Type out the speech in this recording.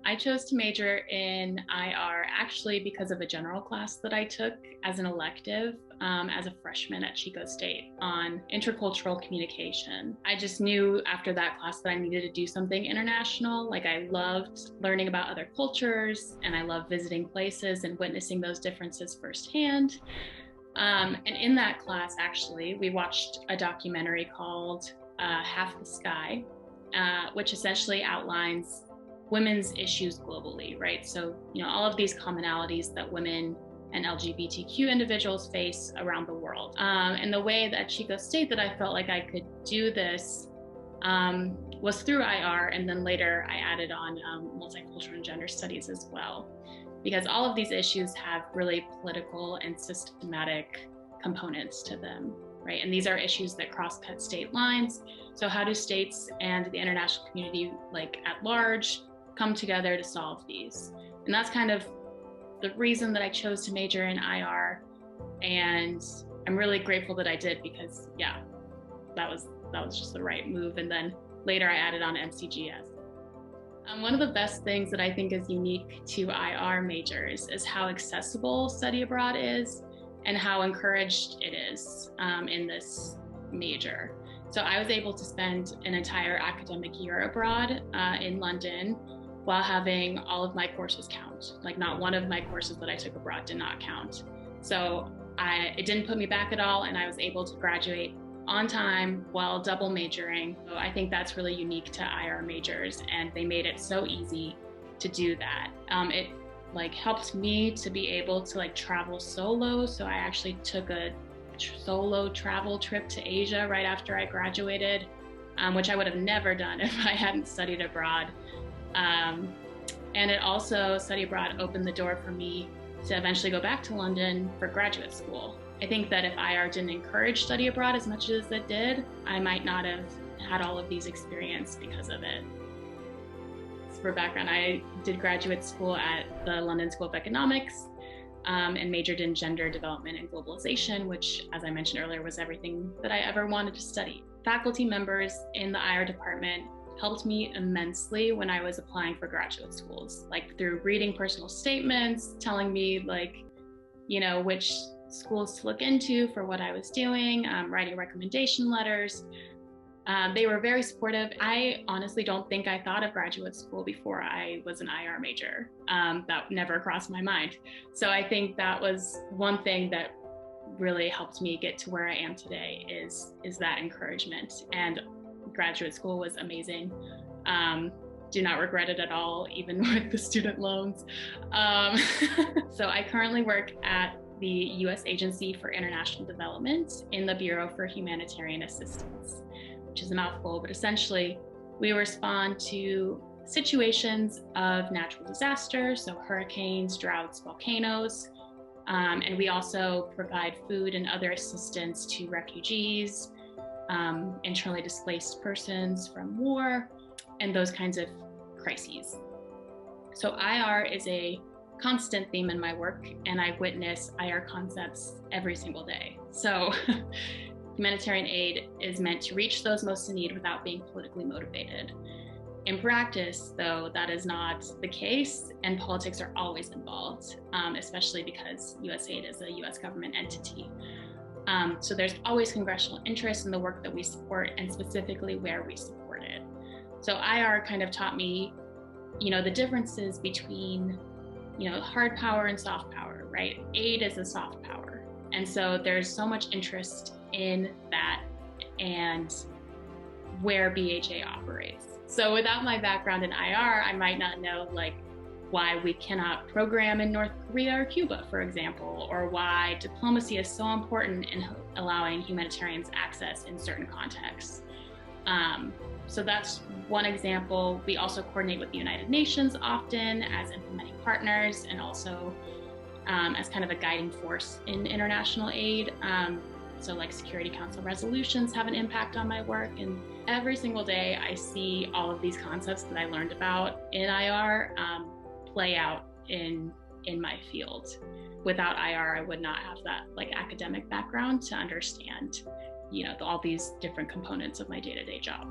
I chose to major in IR actually because of a general class that I took as an elective as a freshman at Chico State on intercultural communication. I just knew after that class that I needed to do something international. Like I loved learning about other cultures and I love visiting places and witnessing those differences firsthand. And in that class, actually, we watched a documentary called Half the Sky, which essentially outlines women's issues globally, right? So, all of these commonalities that women and LGBTQ individuals face around the world. And the way that Chico State that I felt like I could do this was through IR, and then later I added on multicultural and gender studies as well, because all of these issues have really political and systematic components to them, right? And these are issues that cross-cut state lines. So how do states and the international community, like at large, come together to solve these? And that's kind of the reason that I chose to major in IR. And I'm really grateful that I did, because that was just the right move. And then later I added on MCGS. One of the best things that I think is unique to IR majors is how accessible study abroad is and how encouraged it is in this major. So I was able to spend an entire academic year abroad in London while having all of my courses count. Like not one of my courses that I took abroad did not count. So it didn't put me back at all, and I was able to graduate on time while double majoring. So I think that's really unique to IR majors, and they made it so easy to do that. It helped me to be able to travel solo. So I actually took a solo travel trip to Asia right after I graduated, which I would have never done if I hadn't studied abroad. And it also, study abroad opened the door for me to eventually go back to London for graduate school. I think that if IR didn't encourage study abroad as much as it did, I might not have had all of these experiences because of it. For background, I did graduate school at the London School of Economics and majored in gender development and globalization, which, as I mentioned earlier, was everything that I ever wanted to study. Faculty members in the IR department helped me immensely when I was applying for graduate schools, through reading personal statements, telling me which schools to look into for what I was doing, writing recommendation letters. They were very supportive. I honestly don't think I thought of graduate school before I was an IR major. That never crossed my mind. So I think that was one thing that really helped me get to where I am today is that encouragement. And graduate school was amazing. Do not regret it at all, even with the student loans. So I currently work at the U.S. Agency for International Development in the Bureau for Humanitarian Assistance, which is a mouthful, but essentially we respond to situations of natural disasters, so hurricanes, droughts, volcanoes, and we also provide food and other assistance to refugees, internally displaced persons from war, and those kinds of crises. So IR is a constant theme in my work, and I witness IR concepts every single day. So humanitarian aid is meant to reach those most in need without being politically motivated. In practice, though, that is not the case, and politics are always involved, especially because USAID is a US government entity. So there's always congressional interest in the work that we support, and specifically where we support it. So IR kind of taught me, the differences between, hard power and soft power, right? Aid is a soft power. And so there's so much interest in that and where BHA operates. So without my background in IR, I might not know why we cannot program in North Korea or Cuba, for example, or why diplomacy is so important in allowing humanitarians access in certain contexts. So that's one example. We also coordinate with the United Nations often as implementing partners, and also as kind of a guiding force in international aid. So Security Council resolutions have an impact on my work, and every single day I see all of these concepts that I learned about in IR play out in my field. Without IR, I would not have that academic background to understand, all these different components of my day-to-day job.